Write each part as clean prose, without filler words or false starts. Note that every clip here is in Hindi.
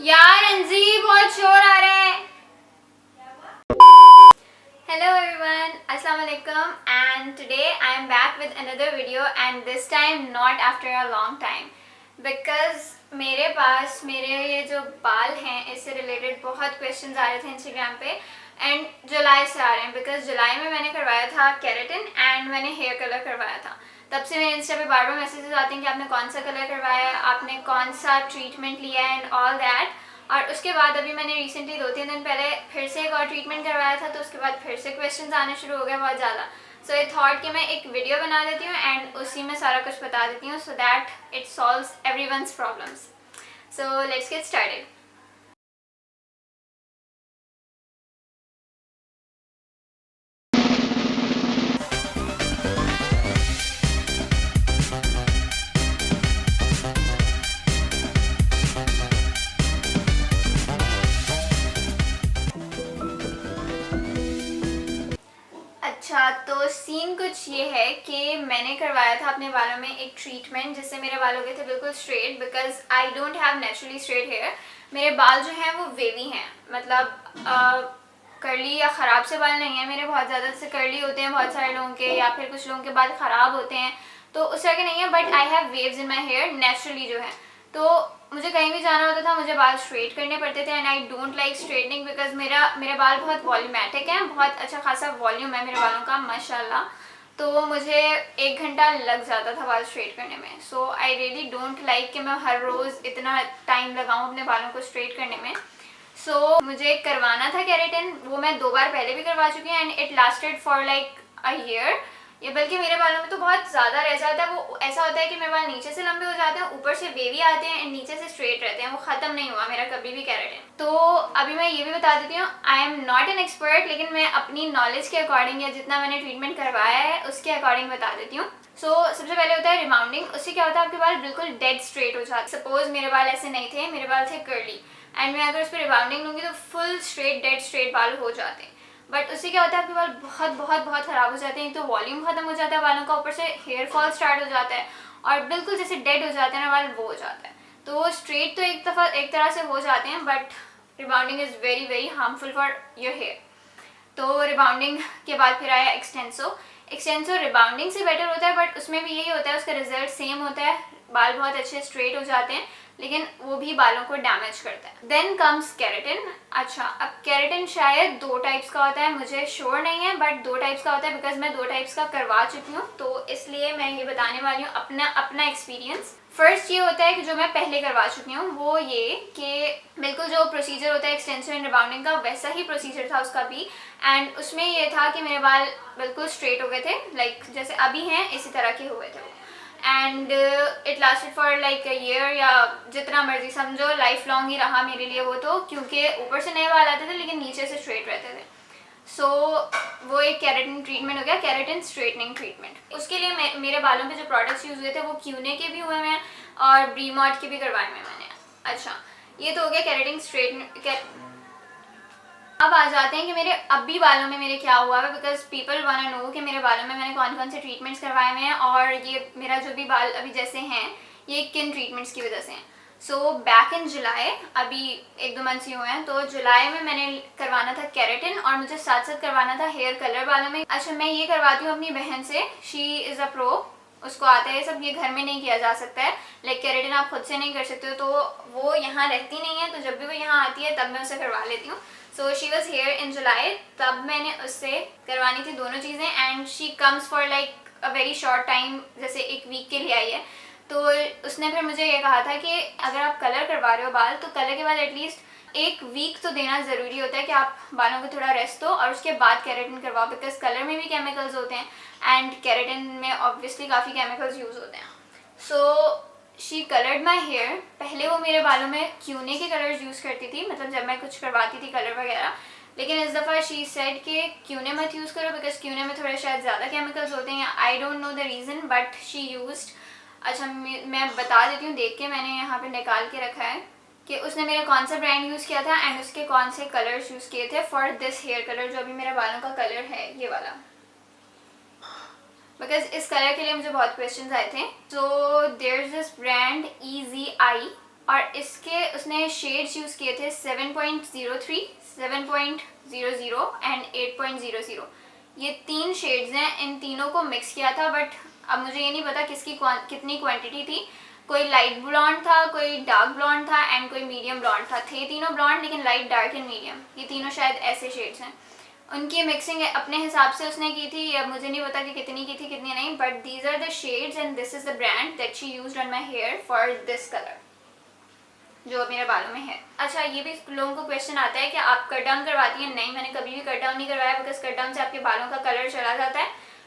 यार अंजी बहुत शोर आ रहा है। Hello everyone, Assalamu alaikum, and today I am back with another video and this time not after a long time because मेरे पास मेरे ये जो बाल हैं इससे रिलेटेड बहुत क्वेश्चंस आ रहे थे इंस्टाग्राम पे एंड जुलाई से आ रहे हैं बिकॉज जुलाई में मैंने करवाया था केराटिन एंड मैंने हेयर कलर करवाया था। तब से मेरे इंस्टा पे बार बार मैसेजेस आते हैं कि आपने कौन सा कलर करवाया है, आपने कौन सा ट्रीटमेंट लिया है एंड ऑल दैट। और उसके बाद अभी मैंने रिसेंटली 2-3 दिन पहले फिर से एक और ट्रीटमेंट करवाया था तो उसके बाद फिर से क्वेश्चंस आने शुरू हो गए बहुत ज़्यादा। सो आई थॉट कि मैं एक वीडियो बना देती हूँ एंड उसी में सारा कुछ बता देती हूँ so that it solves everyone's problems. So let's get started. अच्छा, तो सीन कुछ ये है कि मैंने करवाया था अपने बालों में एक ट्रीटमेंट जिससे मेरे बाल हो गए थे बिल्कुल straight because I don't have naturally straight hair. मेरे बाल जो हैं वो वेवी हैं, मतलब कर्ली या ख़राब से बाल नहीं है मेरे। बहुत ज़्यादा से कर्ली होते हैं बहुत सारे लोगों के, या फिर कुछ लोगों के बाल ख़राब होते हैं, तो उस तरह के नहीं है। But I have waves in my hair naturally जो है। तो मुझे कहीं भी जाना होता था मुझे बाल स्ट्रेट करने पड़ते थे and I don't like straightening because मेरे बाल बहुत वॉल्यूमेटिक हैं, बहुत अच्छा खासा वॉल्यूम है मेरे बालों का माशाल्लाह। तो मुझे 1 घंटा लग जाता था बाल स्ट्रेट करने में। सो आई रियली डोंट लाइक कि मैं हर रोज़ इतना टाइम लगाऊं अपने बालों को स्ट्रेट करने में। सो मुझे करवाना था केराटिन, वो मैं 2 बार पहले भी करवा चुकी हूँ and it lasted for like a year. ये बल्कि मेरे बालों में तो बहुत ज़्यादा रह जाता है। वो ऐसा होता है कि मेरे बाल नीचे से लंबे हो जाते हैं, ऊपर से वेवी आते हैं एंड नीचे से स्ट्रेट रहते हैं। वो ख़त्म नहीं हुआ मेरा कभी भी केराटिन। तो अभी मैं ये भी बता देती हूँ, I am not an expert, लेकिन मैं अपनी नॉलेज के अकॉर्डिंग या जितना मैंने ट्रीटमेंट करवाया है उसके अकॉर्डिंग बता देती हूँ। सबसे पहले होता है रिबाउंडिंग। उससे क्या होता है आपके बाल बिल्कुल डेड स्ट्रेट हो जाते हैं। सपोज मेरे बाल ऐसे नहीं थे, मेरे बाल थे कर्ली एंड मैं अगर उस पर रिबाउंडिंग लूँगी तो फुल स्ट्रेट डेड स्ट्रेट बाल हो जाते हैं। बट उससे क्या होता है आपके बाल बहुत बहुत बहुत ख़राब हो जाते हैं। तो वॉल्यूम ख़त्म हो जाता है बालों का, ऊपर से हेयर फॉल स्टार्ट हो जाता है और बिल्कुल जैसे डेड हो जाते हैं ना बाल, वो हो जाता है। तो स्ट्रेट तो एक तरह से हो जाते हैं but rebonding is very very harmful for your hair. तो रिबाउंडिंग के बाद फिर आया एक्सटेंसो। एक्सटेंसो रिबाउंडिंग से बेटर होता है बट उसमें भी यही होता है, उसका रिजल्ट सेम होता है, बाल बहुत अच्छे स्ट्रेट हो जाते हैं, लेकिन वो भी बालों को डैमेज करता है। Then comes keratin. अच्छा, अब केराटिन शायद 2 टाइप्स का होता है, मुझे श्योर नहीं है बट 2 टाइप्स का होता है बिकॉज मैं 2 टाइप्स का करवा चुकी हूँ, तो इसलिए मैं ये बताने वाली हूँ अपना एक्सपीरियंस। फर्स्ट ये होता है कि जो मैं पहले करवा चुकी हूँ वो ये कि बिल्कुल जो प्रोसीजर होता है एक्सटेंशन एंड रिबाउंडिंग का वैसा ही प्रोसीजर था उसका भी। एंड उसमें ये था कि मेरे बाल बिल्कुल स्ट्रेट हो गए थे, लाइक जैसे अभी हैं इसी तरह के हुए थे वो। And it lasted for like a year या जितना मर्जी समझो, लाइफ लॉन्ग ही रहा मेरे लिए वो, तो क्योंकि ऊपर से नए बाल आते थे लेकिन नीचे से स्ट्रेट रहते थे। सो वो एक केराटिन ट्रीटमेंट हो गया, केराटिन स्ट्रेटनिंग ट्रीटमेंट। उसके लिए मेरे बालों पे जो प्रोडक्ट्स यूज़ हुए थे वो क्यूने के भी हुए हैं और ब्रीमॉट के भी करवाए हुए मैंने। अच्छा, ये तो हो गया केराटिन स्ट्रेटन। अब आ जाते हैं कि मेरे अब भी बालों में मेरे क्या हुआ है because people want to know कि मेरे बालों में मैंने कौन कौन से ट्रीटमेंट्स करवाए हुए हैं और ये मेरा जो भी बाल अभी जैसे हैं ये किन ट्रीटमेंट्स की वजह से हैं। सो बैक इन जुलाई, अभी 1-2 मंथ्स ही हुए हैं, तो जुलाई में मैंने करवाना था केराटिन और मुझे साथ साथ करवाना था हेयर कलर बालों में। अच्छा, मैं ये करवाती हूँ अपनी बहन से, शी इज़ अ प्रो, उसको आता है ये सब, ये घर में नहीं किया जा सकता है, लाइक केराटिन आप खुद से नहीं कर सकते हो। तो वो यहाँ रहती नहीं है, तो जब भी वो यहाँ आती है तब मैं उसे करवा लेती हूँ। So she was here in July, तब मैंने उससे करवानी थी दोनों चीज़ें and she comes for like a very short time, जैसे 1 वीक के लिए आई है। तो उसने फिर मुझे ये कहा था कि अगर आप कलर करवा रहे हो बाल तो कलर के बाद एटलीस्ट 1 वीक तो देना ज़रूरी होता है कि आप बालों को थोड़ा रेस्ट दो और उसके बाद केराटिन करवाओ बिकॉज कलर में भी केमिकल्स होते हैं एंड केराटिन में ऑब्वियसली काफ़ी केमिकल्स यूज़ होते हैं। So she coloured my hair. पहले वो मेरे बालों में क्यूने के कलर्स यूज़ करती थी, मतलब जब मैं कुछ करवाती थी कलर वगैरह, लेकिन इस दफ़ा शी सेड कि क्यूने मत यूज़ करो बिकॉज क्यूने में थोड़े शायद ज़्यादा केमिकल्स होते हैं, I don't know the reason but she used. अच्छा, मैं बता देती हूँ, देख के मैंने यहाँ पे निकाल के रखा है कि उसने मेरा कौन सा ब्रांड यूज़ किया था एंड उसके कौन से कलर्स यूज़ किए थे फॉर दिस हेयर कलर जो अभी मेरे बालों का कलर है ये वाला, बिकॉज इस कलर के लिए मुझे बहुत क्वेश्चंस आए थे। So there is this brand EZI और इसके उसने शेड्स यूज़ किए थे 7.03, 7.00 एंड 8.00। ये 3 शेड्स हैं, इन तीनों को मिक्स किया था, बट अब मुझे ये नहीं पता किसकी कितनी क्वांटिटी थी। कोई लाइट ब्लॉन्ड था, कोई डार्क ब्लॉन्ड था एंड कोई मीडियम ब्लॉन्ड था। थे तीनों ब्लॉन्ड, लेकिन लाइट, डार्क एंड मीडियम, ये तीनों शायद ऐसे शेड्स हैं। उनकी मिक्सिंग अपने हिसाब से उसने की थी, अब मुझे नहीं पता कि कितनी की थी कितनी नहीं, but these are the shades and this is the brand that she used on my hair for this colour जो मेरे बालों में है। अच्छा, ये भी लोगों को क्वेश्चन आता है कि आप कट डाउन करवाती हैं? नहीं, मैंने कभी भी कट डाउन नहीं करवाया, बिकॉज कट डाउन से आपके बालों का कलर चला जाता है,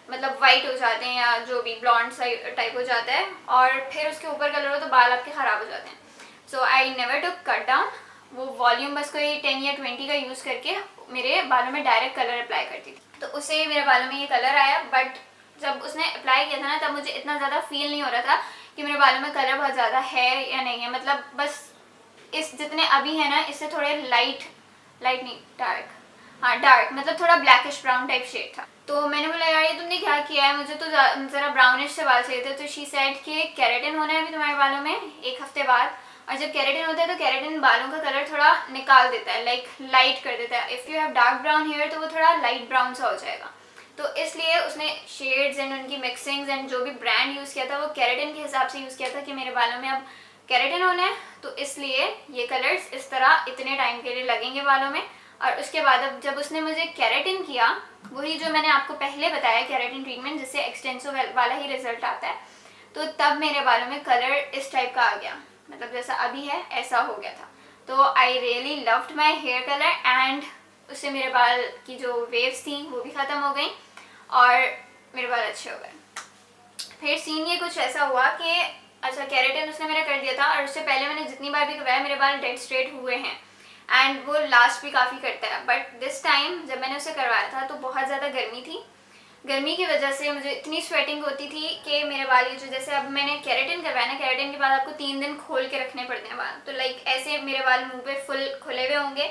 मतलब वाइट हो जाते हैं या जो भी ब्लॉन्ड टाइप हो जाता है, और फिर उसके ऊपर कलर हो तो बाल आपके ख़राब हो जाते हैं। So I never took cut down. वो वॉल्यूम बस कोई 10 या 20 का यूज़ करके मेरे बालों में डायरेक्ट कलर अप्लाई करती थी, तो उससे मेरे बालों में ये कलर आया। बट जब उसने अप्लाई किया था ना, तब मुझे इतना ज़्यादा फील नहीं हो रहा था कि मेरे बालों में कलर बहुत ज़्यादा है या नहीं है, मतलब बस इस जितने अभी है ना, इससे थोड़े लाइट नहीं, डार्क, हाँ डार्क, मतलब थोड़ा ब्लैकिश ब्राउन टाइप शेड था। तो मैंने बोला यार ये तुमने क्या किया है, मुझे तो ज़रा ब्राउनिश से बाल चाहिए थे। तो शी सेड कि केराटिन होना है अभी तुम्हारे बालों में 1 हफ्ते बाद, और जब केराटिन होता है तो केराटिन बालों का कलर थोड़ा निकाल देता है, लाइक लाइट कर देता है। If you have dark brown hair तो वो थोड़ा लाइट ब्राउन सा हो जाएगा। तो इसलिए उसने शेड्स एंड उनकी मिक्सिंग्स एंड जो भी ब्रांड यूज़ किया था वो केराटिन के हिसाब से यूज़ किया था कि मेरे बालों में अब केराटिन होना है, तो इसलिए ये कलर्स इस तरह इतने टाइम के लिए लगेंगे बालों में। और उसके बाद अब जब उसने मुझे केराटिन किया, वही जो मैंने आपको पहले बताया केराटिन ट्रीटमेंट जिससे एक्सटेंसो वाला ही रिजल्ट आता है, तो तब मेरे बालों में कलर इस टाइप का आ गया, मतलब जैसा अभी है ऐसा हो गया था। तो I really loved my hair colour and उससे मेरे बाल की जो वेव्स थी वो भी ख़त्म हो गई और मेरे बाल अच्छे हो गए। फिर सीन ये कुछ ऐसा हुआ कि अच्छा, केराटिन उसने मेरा कर दिया था, और उससे पहले मैंने जितनी बार भी करवाया मेरे बाल डेड स्ट्रेट हुए हैं एंड वो लास्ट भी काफ़ी करता है। बट दिस टाइम जब मैंने उसे करवाया था तो बहुत ज़्यादा गर्मी थी, गर्मी की वजह से मुझे इतनी स्वेटिंग होती थी कि मेरे बाल ये जो, जैसे अब मैंने केराटिन करवाया ना, केराटिन के बाद आपको 3 दिन खोल के रखने पड़ते हैं बाल, तो लाइक ऐसे मेरे बाल मुंह पे फुल खुले हुए होंगे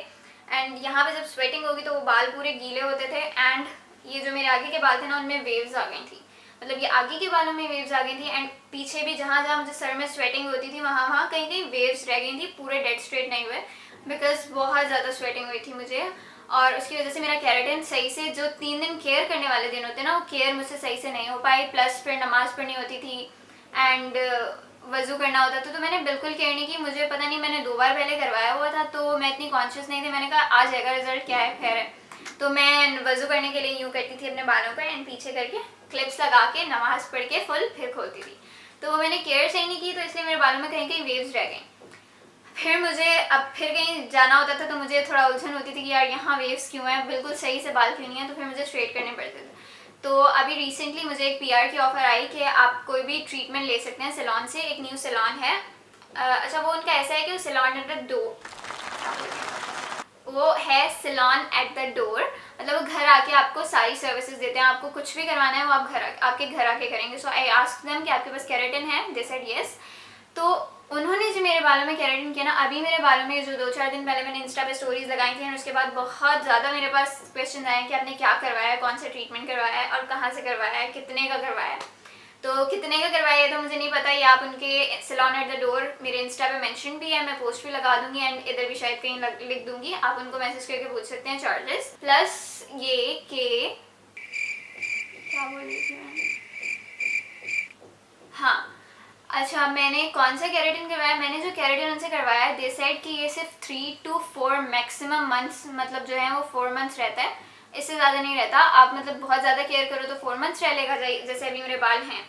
एंड यहाँ पे जब स्वेटिंग होगी तो वो बाल पूरे गीले होते थे एंड ये जो मेरे आगे के बाल थे ना उनमें वेव्स आ गई थी, मतलब ये आगे के बालों में वेव्स आ गई थी एंड पीछे भी जहाँ जहाँ मुझे सर में स्वेटिंग होती थी वहाँ कहीं कहीं वेव्स रह गई थी, पूरे डेड स्ट्रेट नहीं हुए, बिकॉज बहुत ज़्यादा स्वेटिंग हुई थी मुझे। और उसकी वजह से मेरा केराटिन सही से, जो 3 दिन केयर करने वाले दिन होते हैं ना, वो केयर मुझसे सही से नहीं हो पाई, प्लस फिर नमाज़ पढ़नी होती थी एंड वज़ू करना होता था, तो मैंने बिल्कुल केयर नहीं की। मुझे पता नहीं, मैंने 2 बार पहले करवाया हुआ था तो मैं इतनी कॉन्शियस नहीं थी, मैंने कहा आ जाएगा रिजल्ट, क्या है खैर है। तो मैं वज़ू करने के लिए यूँ करती थी अपने बालों पर एंड पीछे करके क्लिप्स लगा के नमाज़ पढ़ के फुल फिर खोलती थी, तो वो मैंने केयर सही नहीं की, तो इसलिए मेरे बालों में कहीं कहीं वेव्स रह गई। फिर मुझे अब फिर कहीं जाना होता था तो मुझे थोड़ा उलझन होती थी कि यार यहाँ वेव्स क्यों हैं, बिल्कुल सही से बाल क्यों नहीं है, तो फिर मुझे स्ट्रेट करने पड़ते थे। तो अभी रिसेंटली मुझे एक पीआर की ऑफ़र आई कि आप कोई भी ट्रीटमेंट ले सकते हैं सैलून से, एक न्यू सैलून है। अच्छा, वो उनका ऐसा है कि वो सैलून एट द डोर, वो है सैलून एट द डोर, मतलब वो घर आके आपको सारी सर्विसेज देते हैं, आपको कुछ भी करवाना है वो आप आपके घर आके करेंगे। सो आई आस्क्ड देम कि आपके पास केराटिन है, दे सेड यस। तो उन्होंने जो मेरे बालों में केराटिन किया ना, अभी मेरे बालों में जो 2-4 दिन पहले मैंने इंस्टा पे स्टोरीज लगाई थी और उसके बाद बहुत ज़्यादा मेरे पास क्वेश्चन आए कि आपने क्या करवाया है, कौन सा ट्रीटमेंट करवाया है और कहाँ से करवाया है, कितने का करवाया है। तो कितने का करवाया है तो मुझे नहीं पता, ये आप उनके सैलून एट द डोर मेरे इंस्टा पे मेंशन भी है, मैं पोस्ट भी लगा दूंगी एंड इधर भी शायद कहीं लिख दूंगी, आप उनको मैसेज करके पूछ सकते हैं चार्जेस। प्लस ये कि क्या बोल रही थी मैं, हाँ अच्छा, मैंने कौन सा केराटिन करवाया, मैंने जो केराटिन उनसे करवाया है, दे सेड कि ये सिर्फ 3 to 4 मैक्सिमम मंथ्स, मतलब जो है वो 4 मंथ्स रहता है, इससे ज़्यादा नहीं रहता। आप मतलब बहुत ज़्यादा केयर करो तो 4 मंथ्स रह लेगा जैसे अभी मेरे बाल हैं,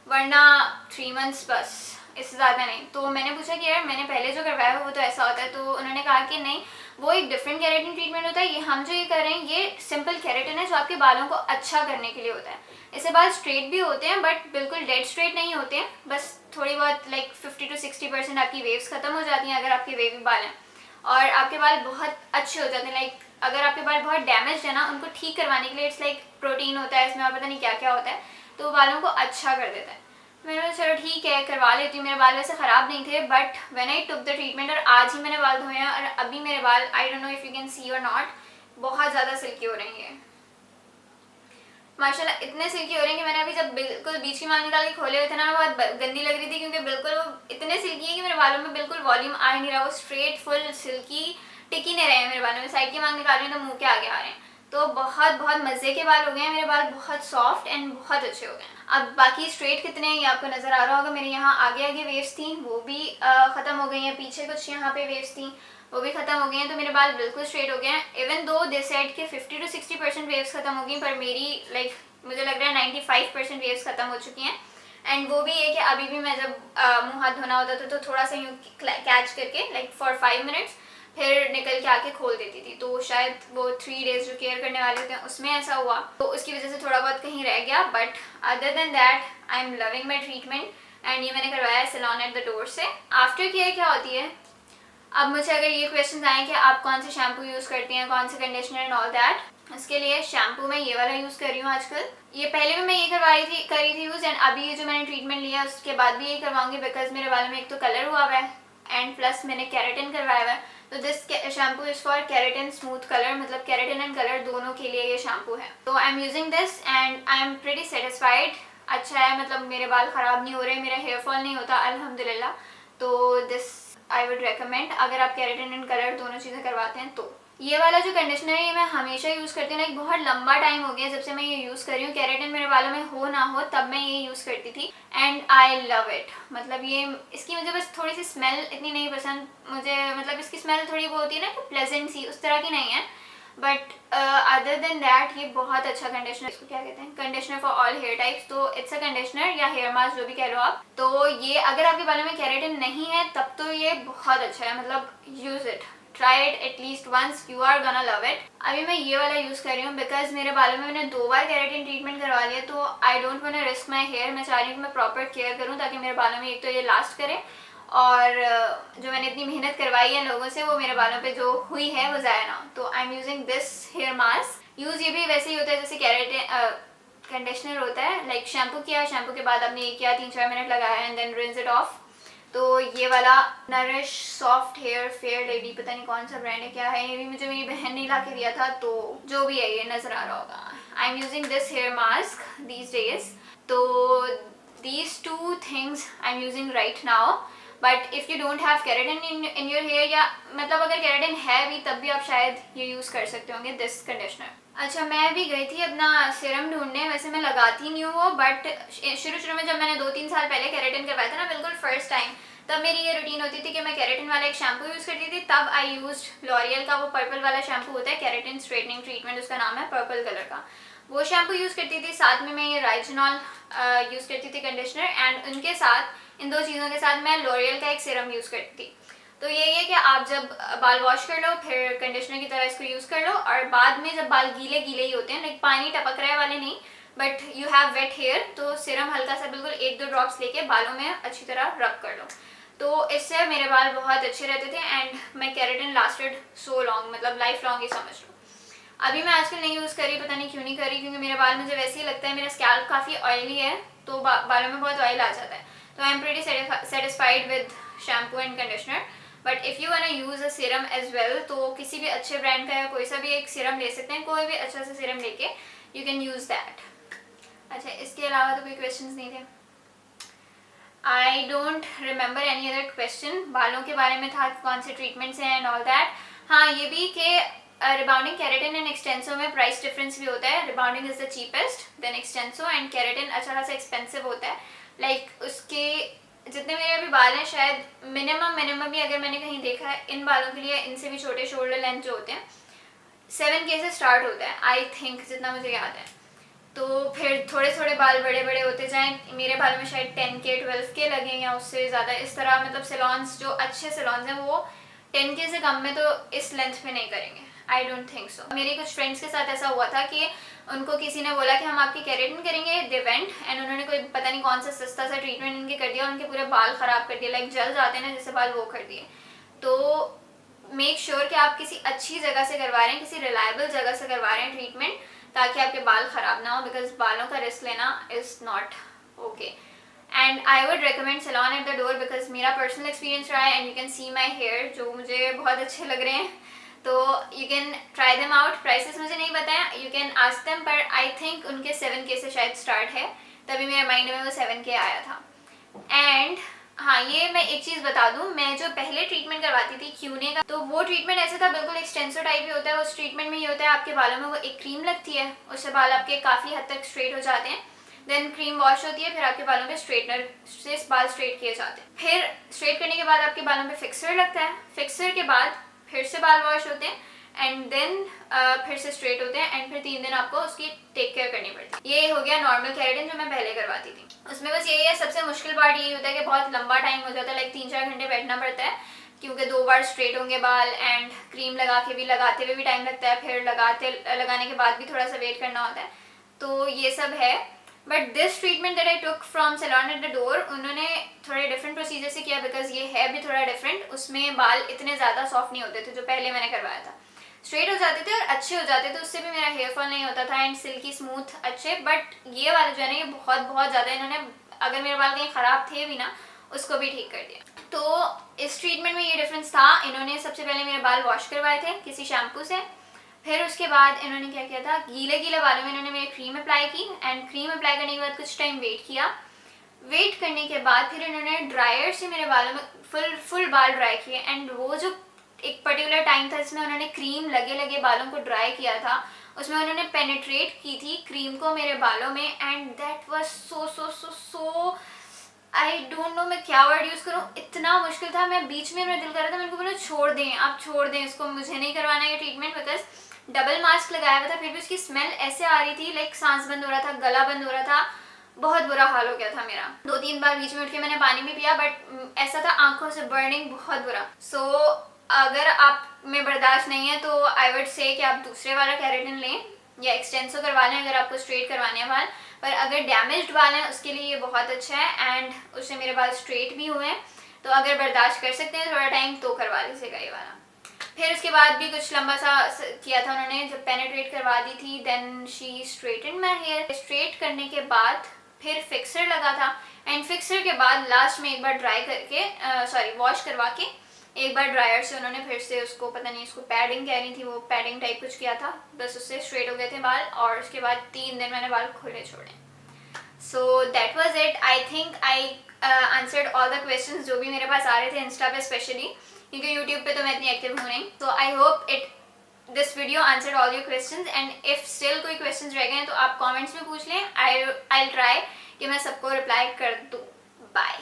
वरना 3 मंथ्स बस, इससे ज़्यादा नहीं। तो मैंने पूछा कि यार मैंने पहले जो करवाया वो तो ऐसा होता है, तो उन्होंने कहा कि नहीं, वो एक डिफरेंट केराटिन ट्रीटमेंट होता है, ये हम जो ये कर रहे हैं ये सिंपल केराटिन है जो आपके बालों को अच्छा करने के लिए होता है। इससे बाल स्ट्रेट भी होते हैं बट बिल्कुल डेड स्ट्रेट नहीं होते हैं, बस थोड़ी बहुत लाइक 50 to 60% आपकी वेव्स ख़त्म हो जाती हैं अगर आपके वेवी बाल हैं, और आपके बाल बहुत अच्छे हो जाते हैं। लाइक अगर आपके बाल बहुत डैमेज है ना, उनको ठीक करवाने के लिए इट्स लाइक प्रोटीन होता है इसमें और पता नहीं क्या क्या होता है, तो बालों को अच्छा कर देता है। मैंने बोला चलो ठीक है करवा लेती हूँ, मेरे बाल वैसे ख़राब नहीं थे, but when I took the treatment, और आज ही मैंने बाल धोए हैं और अभी मेरे बाल, I don't know if you can सी और नॉट, बहुत ज़्यादा सिल्की हो रही है। माशाल्लाह इतने सिल्की हो रहे हैं कि मैंने अभी जब बिल्कुल बीच की मांग निकाल के खोले हुए थे ना, मैं बहुत गंदी लग रही थी क्योंकि बिल्कुल वो इतने सिल्की है कि मेरे बालों में बिल्कुल वॉल्यूम आ ही नहीं रहा, वो स्ट्रेट फुल सिल्की टिक ही नहीं रहे हैं मेरे बालों में। साइड की मांग निकाल रही हूँ तो मुंह के आगे आ रहे हैं। तो बहुत बहुत मज़े के बाल हो गए हैं मेरे बाल, बहुत सॉफ्ट एंड बहुत अच्छे हो गए हैं। अब बाकी स्ट्रेट कितने हैं ये आपको नज़र आ रहा होगा। मेरे यहाँ आगे आगे वेव्स थी वो भी ख़त्म हो गई हैं, पीछे कुछ यहाँ पे वेव्स थी वो भी खत्म हो गए हैं, तो मेरे बाल बिल्कुल स्ट्रेट हो गए हैं। इवन दो दे सेड के 50 to 60% वेव्स खत्म हो गई, पर मेरी लाइक मुझे लग रहा है 95% वेव्स खत्म हो चुकी हैं। एंड वो भी है कि अभी भी मैं जब मुँह हाथ धोना होता था तो थोड़ा सा यूँ कैच करके लाइक फॉर 5 मिनट्स फिर निकल के आके खोल देती थी। तो शायद वो 3 डेज जो केयर करने वाले होते हैं उसमें ऐसा हुआ, तो उसकी वजह से थोड़ा बहुत कहीं रह गया। But other than that I am loving my treatment. And ये मैंने करवाया है सैलून एट द डोर से। आफ्टर केयर क्या होती है, अब मुझे अगर ये क्वेश्चन आए कि आप कौन से शैम्पू यूज़ करती हैं, कौन से कंडीशनर एंड ऑल दैट, इसके लिए शैम्पू मैं ये वाला यूज़ कर रही हूँ आजकल। ये पहले भी मैं ये करी थी यूज़, एंड अभी ये जो मैंने ट्रीटमेंट लिया उसके बाद भी ये करवाऊंगी, बिकॉज मेरे बालों में एक तो कलर हुआ हुआ है एंड प्लस मैंने केराटिन करवाया हुआ है। तो this shampoo is for keratin smooth colour, मतलब केराटिन एंड कलर दोनों के लिए ये शैम्पू है। तो I am using this and I am pretty satisfied. अच्छा है, मतलब मेरे बाल ख़राब नहीं हो रहे, मेरा हेयर फॉल नहीं होता अल्हम्दुलिल्लाह। तो दिस आई वुड रेकमेंड अगर आप केराटिन एंड कलर दोनों चीज़ें करवाते हैं तो। ये वाला जो कंडीशनर है ये मैं हमेशा यूज़ करती हूँ, एक बहुत लंबा टाइम हो गया जब से मैं ये यूज़ कर रही हूँ। केराटिन मेरे बालों में हो ना हो तब मैं ये यूज़ करती थी एंड आई लव इट। मतलब ये इसकी मुझे बस थोड़ी सी स्मेल इतनी नहीं पसंद मुझे, मतलब इसकी स्मेल थोड़ी वो होती है ना कि प्लेजेंट सी, उस तरह की नहीं है। बट अदर देन दैट ये बहुत अच्छा कंडीशनर, इसको क्या कहते हैं, conditioner for all hair types. तो इट्स अ कंडीशनर या हेयर मास्क जो भी कह लो आप। तो ये अगर आपके बालों में केराटिन नहीं है तब तो ये बहुत अच्छा है, मतलब use it, try it at least once, you are gonna love it. अभी मैं ये वाला यूज़ कर रही हूँ बिकॉज मेरे बालों में मैंने 2 बार केराटिन ट्रीटमेंट करवा लिया, तो I don't want to risk my hair. मैं चाह रही हूँ कि मैं प्रॉपर केयर करूँ ताकि मेरे बालों में एक तो ये लास्ट करे और जो मैंने इतनी मेहनत करवाई है लोगों से वो मेरे बालों पे जो हुई है वो ज़ाया ना हो। तो I am using this hair mask. Use ये भी वैसे ही होता है जैसे केराटिन कंडीशनर होता है, लाइक शैम्पू किया, शैम्पू के बाद आपने ये किया 3-4 मिनट लगाया and then rinse it off. तो ये वाला nourish soft hair fair lady, पता नहीं कौन सा ब्रांड है क्या है, ये भी मुझे मेरी बहन ने ला के दिया था, तो जो भी है ये नज़र आ रहा होगा। I am using this hair mask these days. तो these 2 things I'm using right now, but if you don't have keratin in your hair, या मतलब अगर केराटिन है भी तब भी आप शायद ये यूज़ कर सकते होंगे दिस कंडीशनर। अच्छा, मैं भी गई थी अपना सीरम ढूंढने, वैसे मैं लगाती नहीं हूँ वो, बट शुरू में जब मैंने 2-3 साल पहले केराटिन करवाया था ना बिल्कुल फर्स्ट टाइम, तब मेरी ये रूटीन होती थी कि मैं केराटिन वाला एक शैम्पू यूज़ करती थी। तब आई यूज्ड लॉरियल का वो पर्पल वाला शैम्पू होता है, केराटिन स्ट्रेटनिंग ट्रीटमेंट उसका नाम है, पर्पल कलर का, वो शैम्पू यूज़ करती थी। साथ में मैं ये राइजनॉल यूज़ करती थी कंडीशनर, एंड उनके साथ इन 2 चीज़ों के साथ मैं लॉरियल का एक सीरम यूज़ करती थी। तो यही है कि आप जब बाल वॉश कर लो फिर कंडीशनर की तरह इसको यूज़ कर लो, और बाद में जब बाल गीले गीले ही होते हैं, लाइक पानी टपक रहे वाले नहीं, but you have wet hair, तो सीरम हल्का सा बिल्कुल 1-2 ड्रॉप्स लेके बालों में अच्छी तरह रब कर लो। तो इससे मेरे बाल बहुत अच्छे रहते थे and my keratin lasted so long, मतलब लाइफ लॉन्ग ही समझ लो। अभी मैं आजकल नहीं यूज़ करी, पता नहीं क्यों नहीं करी, क्योंकि मेरे बाल मुझे वैसे ही लगता है, मेरा स्कैल्प काफ़ी ऑयली है तो बालों में बहुत ऑयल आ जाता है। तो I am pretty satisfied with shampoo and conditioner. But if you want to use a serum as well, तो किसी भी अच्छे ब्रांड का या कोई सा भी एक सीरम ले सकते हैं, कोई भी अच्छा सा सीरम लेके यू कैन यूज़ दैट। अच्छा, इसके अलावा तो कोई क्वेश्चन नहीं थे। I don't remember any other question. बालों के बारे में था कौन से ट्रीटमेंट्स हैं एंड ऑल दैट। हाँ, ये भी कि रिबाउंडिंग, केराटिन एंड एक्सटेंसो में प्राइस डिफरेंस भी होता है। Rebonding is the cheapest, then Xtenso, and keratin अच्छा खासा एक्सपेंसिव होता है। लाइक उसके जितने मेरे अभी बाल हैं, शायद मिनिमम भी अगर मैंने कहीं देखा है इन बालों के लिए, इनसे भी छोटे शोल्डर लेंथ जो होते हैं 7K से स्टार्ट होता है आई थिंक, जितना मुझे याद है। तो फिर थोड़े बाल बड़े होते जाएं, मेरे बालों में शायद 10K 12K लगे या उससे ज़्यादा, इस तरह। मतलब सैलून्स जो अच्छे सैलून्स हैं वो 10K से कम में तो इस लेंथ में नहीं करेंगे, आई डोंट थिंक सो। मेरे कुछ फ्रेंड्स के साथ ऐसा हुआ था कि उनको किसी ने बोला कि हम आपकी केराटिन करेंगे, दे वेंट एंड उन्होंने कोई पता नहीं कौन सा सस्ता सा ट्रीटमेंट इनके कर दिया, उनके पूरे बाल ख़राब कर दिए, लाइक जल जाते हैं ना जैसे बाल, वो कर दिए। तो मेक श्योर कि आप किसी अच्छी जगह से करवा रहे हैं, किसी रिलायबल जगह से करवा रहे हैं ट्रीटमेंट, ताकि आपके बाल ख़राब ना हो, बिकॉज बालों का रिस्क लेना is not okay. And I would recommend salon at the door, because मेरा पर्सनल एक्सपीरियंस रहा है and you can see my hair, जो मुझे बहुत अच्छे लग रहे हैं। तो you can try them out. Prices मुझे नहीं बताया, यू कैन आस्क देम, पर आई थिंक उनके 7K से शायद स्टार्ट है, तभी मेरे माइंड में वो 7K आया था। एंड हाँ, ये मैं एक चीज़ बता दूँ, मैं जो पहले ट्रीटमेंट करवाती थी क्यूने का, तो वो ट्रीटमेंट ऐसा था, बिल्कुल एक्सटेंसो टाइप ही होता है। उस ट्रीटमेंट में ये होता है, आपके बालों में वो एक क्रीम लगती है, उससे बाल आपके काफ़ी हद तक स्ट्रेट हो जाते हैं। देन क्रीम वॉश होती है, फिर आपके बालों पे स्ट्रेटनर से बाल स्ट्रेट किए जाते हैं। फिर स्ट्रेट करने के बाद आपके बालों पे फिक्सर लगता है, फिक्सर के बाद फिर से बाल वॉश होते हैं एंड देन फिर से स्ट्रेट होते हैं एंड फिर 3 दिन आपको उसकी टेक केयर करनी पड़ती है। ये हो गया नॉर्मल केराटिन जो मैं पहले करवाती थी। उसमें बस यही है, सबसे मुश्किल पार्ट यही होता है कि बहुत लंबा टाइम हो जाता है, लाइक 3-4 घंटे बैठना पड़ता है, क्योंकि 2 बार स्ट्रेट होंगे बाल एंड क्रीम लगा के भी, लगाते हुए भी टाइम लगता है, फिर लगाने के बाद भी थोड़ा सा वेट करना होता है। तो ये सब है। But this treatment that I took from salon at the door, उन्होंने थोड़े डिफरेंट प्रोसीजर से किया, बिकॉज ये है भी थोड़ा डिफरेंट। उसमें बाल इतने ज़्यादा सॉफ्ट नहीं होते थे जो पहले मैंने करवाया था, स्ट्रेट हो जाते थे और अच्छे हो जाते थे, उससे भी मेरा हेयर फॉल नहीं होता था एंड सिल्की स्मूथ अच्छे। बट ये वाला जो है ना, ये बहुत बहुत ज़्यादा, इन्होंने अगर मेरे बाल कहीं ख़राब थे भी ना, उसको भी ठीक कर दिया। तो इस ट्रीटमेंट में ये डिफरेंस था, इन्होंने सबसे पहले मेरे बाल वॉश करवाए थे किसी शैम्पू से, फिर उसके बाद इन्होंने क्या किया था, गीले गीले बालों में इन्होंने मेरी क्रीम अप्लाई की एंड क्रीम अप्लाई करने के बाद कुछ टाइम वेट किया। वेट करने के बाद फिर इन्होंने ड्रायर से मेरे बालों में फुल बाल ड्राई किए एंड वो जो एक पर्टिकुलर टाइम था जिसमें उन्होंने क्रीम लगे लगे बालों को ड्राई किया था, उसमें उन्होंने पेनिट्रेट की थी क्रीम को मेरे बालों में and that was so I don't know मैं क्या वर्ड यूज़ करूँ, इतना मुश्किल था। मैं बीच में मेरा दिल कर रहा था, मैंने को बोला छोड़ दें, आप छोड़ दें इसको, मुझे नहीं करवाना है ट्रीटमेंट, बिकॉज डबल मास्क लगाया हुआ था, फिर भी उसकी स्मेल ऐसे आ रही थी, लाइक सांस बंद हो रहा था, गला बंद हो रहा था, बहुत बुरा हाल हो गया था मेरा। 2-3 बार बीच में उठ के मैंने पानी भी पिया, बट ऐसा था आंखों से बर्निंग, बहुत बुरा। सो अगर आप में बर्दाश्त नहीं है तो आई वुड से कि आप दूसरे वाला केराटिन लें या एक्सटेंसो करवा लें अगर आपको स्ट्रेट करवाने हैं बाल। पर अगर डैमेज्ड बाल हैं उसके लिए ये बहुत अच्छा है एंड उससे मेरे बाल स्ट्रेट भी हुए हैं, तो अगर बर्दाश्त कर सकते हैं थोड़ा टाइम तो करवा लीजिएगा ये वाला। फिर उसके बाद भी कुछ लंबा सा किया था उन्होंने, जब पेनिट्रेट करवा दी थी, then she straighten my hair. Straight करने के बाद फिर फिक्सर लगा था एंड फिक्सर के बाद लास्ट में एक बार ड्राई करके वॉश करवा के एक बार ड्रायर से उन्होंने फिर से उसको, पता नहीं उसको पैडिंग कह रही थी, वो पैडिंग टाइप कुछ किया था, बस उससे स्ट्रेट हो गए थे बाल। और उसके बाद 3 दिन मैंने बाल खुले छोड़े। So that was it. I think I answered all the questions जो भी मेरे पास आ रहे थे इंस्टा पे स्पेशली, क्योंकि यूट्यूब पे तो मैं इतनी एक्टिव हूँ नहीं। So I hope this video answered all your questions and if still कोई क्वेश्चंस रह गए हैं तो आप कमेंट्स में पूछ लें, आई ट्राई कि मैं सबको रिप्लाई कर दूँ। बाय।